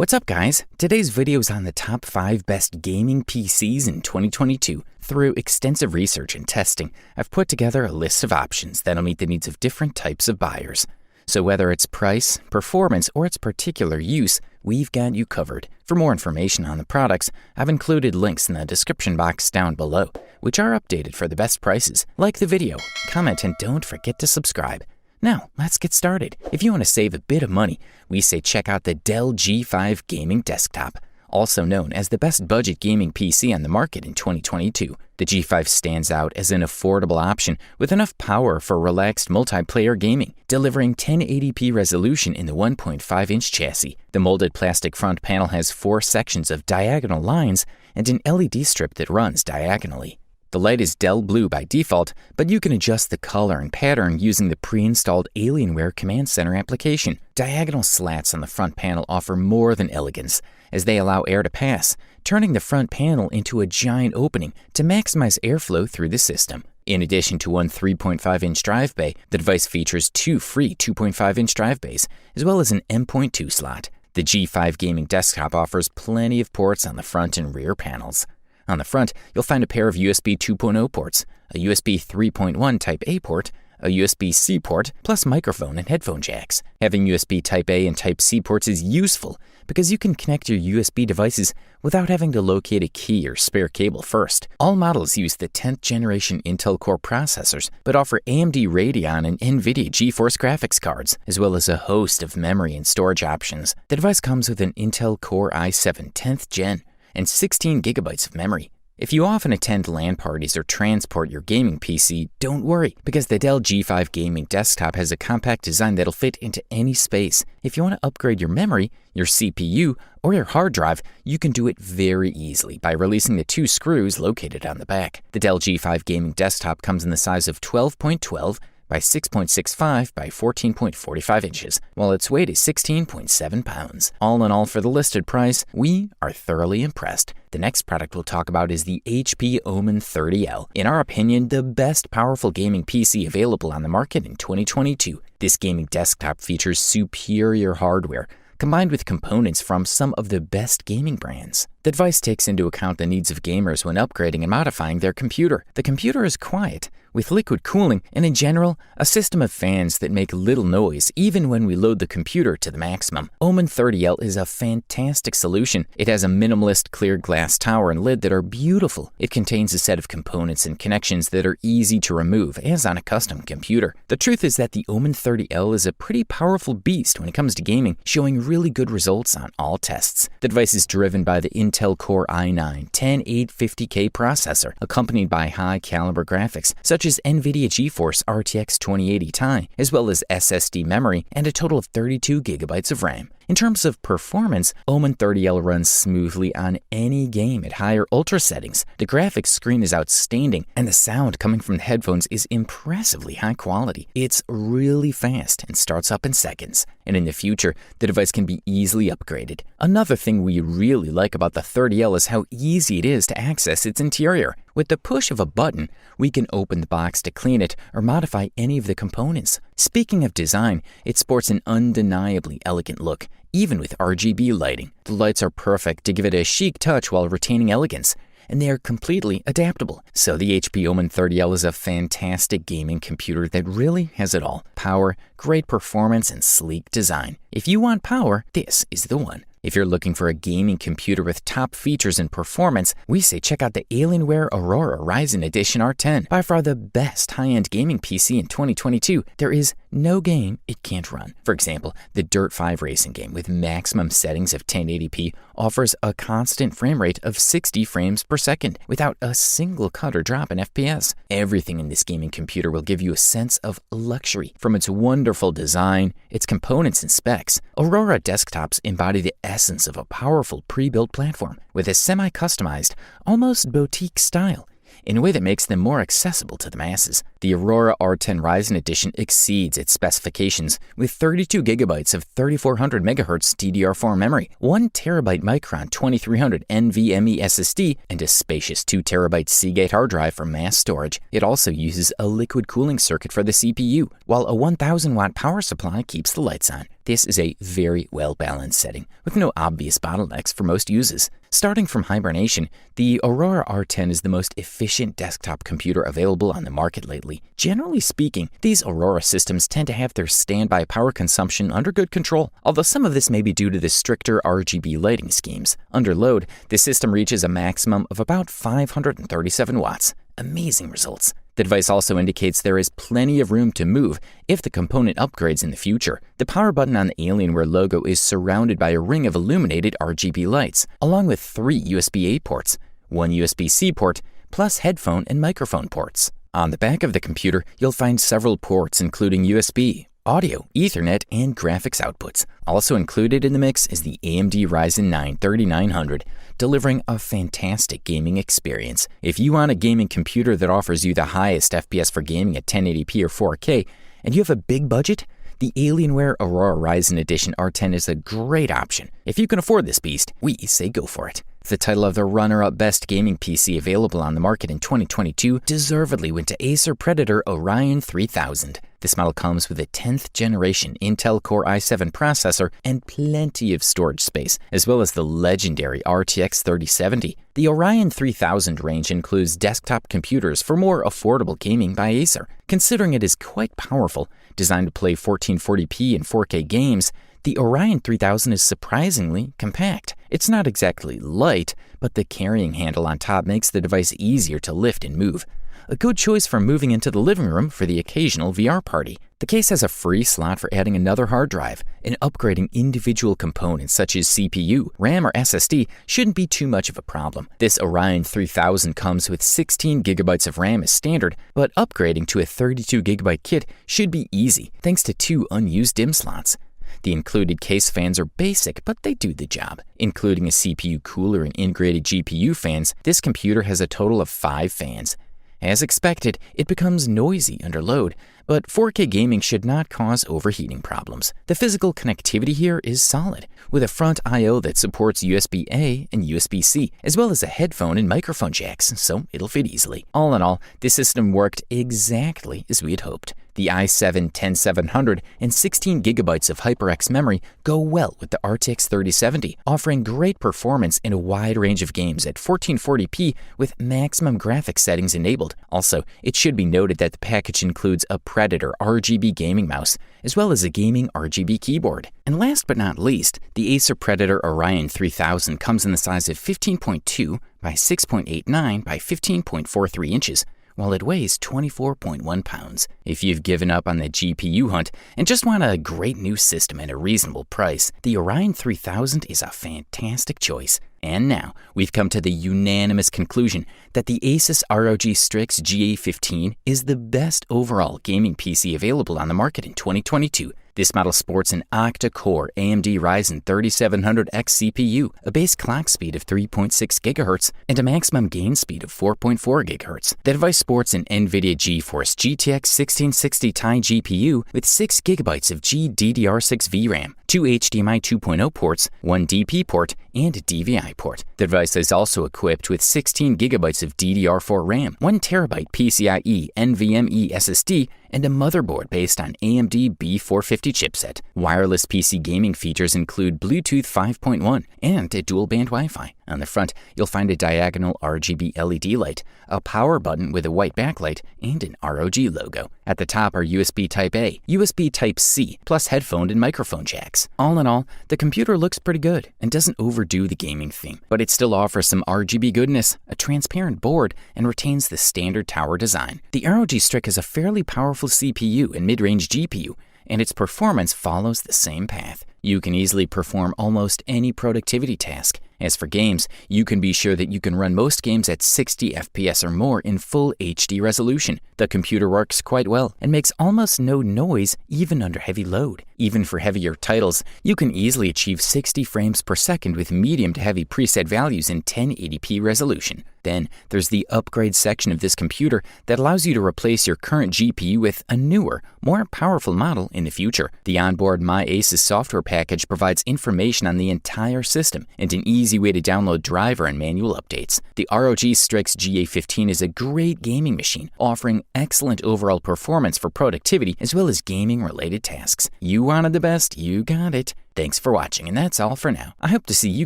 What's up, guys? Today's video is on the top 5 best gaming PCs in 2022. Through extensive research and testing, I've put together a list of options that'll meet the needs of different types of buyers. So whether it's price, performance, or its particular use, we've got you covered. For more information on the products, I've included links in the description box down below, which are updated for the best prices. Like the video, comment, and don't forget to subscribe. Now, let's get started. If you want to save a bit of money, we say check out the Dell G5 Gaming Desktop, also known as the best budget gaming PC on the market in 2022. The G5 stands out as an affordable option with enough power for relaxed multiplayer gaming, delivering 1080p resolution in the 1.5-inch chassis. The molded plastic front panel has 4 sections of diagonal lines and an LED strip that runs diagonally. The light is Dell Blue by default, but you can adjust the color and pattern using the pre-installed Alienware Command Center application. Diagonal slats on the front panel offer more than elegance, as they allow air to pass, turning the front panel into a giant opening to maximize airflow through the system. In addition to one 3.5-inch drive bay, the device features 2 free 2.5-inch drive bays, as well as an M.2 slot. The G5 Gaming Desktop offers plenty of ports on the front and rear panels. On the front, you'll find a pair of USB 2.0 ports, a USB 3.1 Type-A port, a USB-C port, plus microphone and headphone jacks. Having USB Type-A and Type-C ports is useful because you can connect your USB devices without having to locate a key or spare cable first. All models use the 10th generation Intel Core processors, but offer AMD Radeon and NVIDIA GeForce graphics cards, as well as a host of memory and storage options. The device comes with an Intel Core i7 10th Gen, and 16 gigabytes of memory. If you often attend LAN parties or transport your gaming PC, don't worry, because the Dell G5 Gaming Desktop has a compact design that'll fit into any space. If you want to upgrade your memory, your CPU, or your hard drive, you can do it very easily by releasing the 2 screws located on the back. The Dell G5 Gaming Desktop comes in the size of 12.12 by 6.65 by 14.45 inches, while its weight is 16.7 pounds. All in all, for the listed price, we are thoroughly impressed. The next product we'll talk about is the HP Omen 30L. In our opinion, the best powerful gaming PC available on the market in 2022. This gaming desktop features superior hardware, combined with components from some of the best gaming brands. The device takes into account the needs of gamers when upgrading and modifying their computer. The computer is quiet, with liquid cooling, and in general, a system of fans that make little noise even when we load the computer to the maximum. Omen 30L is a fantastic solution. It has a minimalist clear glass tower and lid that are beautiful. It contains a set of components and connections that are easy to remove, as on a custom computer. The truth is that the Omen 30L is a pretty powerful beast when it comes to gaming, showing really good results on all tests. The device is driven by the Intel Core i9 10850K processor, accompanied by high-caliber graphics, such as NVIDIA GeForce RTX 2080 Ti, as well as SSD memory and a total of 32 gigabytes of RAM. In terms of performance, Omen 30L runs smoothly on any game at higher ultra settings. The graphics screen is outstanding, and the sound coming from the headphones is impressively high quality. It's really fast and starts up in seconds, and in the future, the device can be easily upgraded. Another thing we really like about the 30L is how easy it is to access its interior. With the push of a button, we can open the box to clean it or modify any of the components. Speaking of design, it sports an undeniably elegant look, even with RGB lighting. The lights are perfect to give it a chic touch while retaining elegance, and they are completely adaptable. So the HP Omen 30L is a fantastic gaming computer that really has it all: power, great performance, and sleek design. If you want power, this is the one. If you're looking for a gaming computer with top features and performance, we say check out the Alienware Aurora Ryzen Edition R10. By far the best high-end gaming PC in 2022. There is no game it can't run. For example, the Dirt 5 racing game with maximum settings of 1080p offers a constant frame rate of 60 frames per second without a single cut or drop in FPS. Everything in this gaming computer will give you a sense of luxury. From its wonderful design, its components and specs, Aurora desktops embody the essence of a powerful pre-built platform with a semi-customized, almost boutique style in a way that makes them more accessible to the masses. The Aurora R10 Ryzen Edition exceeds its specifications with 32 gigabytes of 3400 MHz DDR4 memory, 1 terabyte Micron 2300 NVMe SSD, and a spacious 2 terabyte Seagate hard drive for mass storage. It also uses a liquid cooling circuit for the CPU, while a 1000 watt power supply keeps the lights on. This is a very well-balanced setting, with no obvious bottlenecks for most uses. Starting from hibernation, the Aurora R10 is the most efficient desktop computer available on the market lately. Generally speaking, these Aurora systems tend to have their standby power consumption under good control, although some of this may be due to the stricter RGB lighting schemes. Under load, the system reaches a maximum of about 537 watts. Amazing results. The device also indicates there is plenty of room to move if the component upgrades in the future. The power button on the Alienware logo is surrounded by a ring of illuminated RGB lights, along with 3 USB-A ports, 1 USB-C port, plus headphone and microphone ports. On the back of the computer, you'll find several ports including USB, audio, Ethernet, and graphics outputs. Also included in the mix is the AMD Ryzen 9 3900, delivering a fantastic gaming experience. If you want a gaming computer that offers you the highest FPS for gaming at 1080p or 4K, and you have a big budget, the Alienware Aurora Ryzen Edition R10 is a great option. If you can afford this beast, we say go for it. The title of the runner-up best gaming PC available on the market in 2022 deservedly went to Acer Predator Orion 3000. This model comes with a 10th generation Intel Core i7 processor and plenty of storage space, as well as the legendary RTX 3070. The Orion 3000 range includes desktop computers for more affordable gaming by Acer. Considering it is quite powerful, designed to play 1440p and 4K games, the Orion 3000 is surprisingly compact. It's not exactly light, but the carrying handle on top makes the device easier to lift and move. A good choice for moving into the living room for the occasional VR party. The case has a free slot for adding another hard drive, and upgrading individual components such as CPU, RAM, or SSD shouldn't be too much of a problem. This Orion 3000 comes with 16 GB of RAM as standard, but upgrading to a 32 GB kit should be easy thanks to 2 unused DIMM slots. The included case fans are basic, but they do the job. Including a CPU cooler and integrated GPU fans, this computer has a total of 5 fans. As expected, it becomes noisy under load, but 4K gaming should not cause overheating problems. The physical connectivity here is solid, with a front I/O that supports USB-A and USB-C, as well as a headphone and microphone jacks, so it'll fit easily. All in all, this system worked exactly as we had hoped. The i7-10700 and 16 GB of HyperX memory go well with the RTX 3070, offering great performance in a wide range of games at 1440p with maximum graphics settings enabled. Also, it should be noted that the package includes a Predator RGB gaming mouse, as well as a gaming RGB keyboard. And last but not least, the Acer Predator Orion 3000 comes in the size of 15.2 by 6.89 by 15.43 inches, while it weighs 24.1 pounds. If you've given up on the GPU hunt and just want a great new system at a reasonable price, the Orion 3000 is a fantastic choice. And now, we've come to the unanimous conclusion that the Asus ROG Strix GA15 is the best overall gaming PC available on the market in 2022. This model sports an octa-core AMD Ryzen 3700X CPU, a base clock speed of 3.6 GHz, and a maximum gain speed of 4.4 GHz. The device sports an NVIDIA GeForce GTX 1660 Ti GPU with 6 GB of GDDR6 VRAM, 2 HDMI 2.0 ports, 1 DP port, and a DVI port. The device is also equipped with 16 GB of DDR4 RAM, 1 TB PCIe NVMe SSD, and a motherboard based on AMD B450 chipset. Wireless PC gaming features include Bluetooth 5.1 and a dual-band Wi-Fi. On the front, you'll find a diagonal RGB LED light, a power button with a white backlight, and an ROG logo. At the top are USB Type-A, USB Type-C, plus headphone and microphone jacks. All in all, the computer looks pretty good and doesn't overdo the gaming theme, but it still offers some RGB goodness, a transparent board, and retains the standard tower design. The ROG Strix is a fairly powerful CPU and mid-range GPU, and its performance follows the same path. You can easily perform almost any productivity task. As for games, you can be sure that you can run most games at 60 FPS or more in full HD resolution. The computer works quite well and makes almost no noise even under heavy load. Even for heavier titles, you can easily achieve 60 frames per second with medium to heavy preset values in 1080p resolution. Then, there's the upgrade section of this computer that allows you to replace your current GPU with a newer, more powerful model in the future. The onboard My Asus software package provides information on the entire system and an easy way to download driver and manual updates. The ROG Strix GA15 is a great gaming machine, offering excellent overall performance for productivity as well as gaming-related tasks. You you wanted the best, you got it. Thanks for watching, and that's all for now. I hope to see you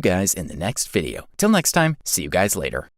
guys in the next video. Till next time, see you guys later.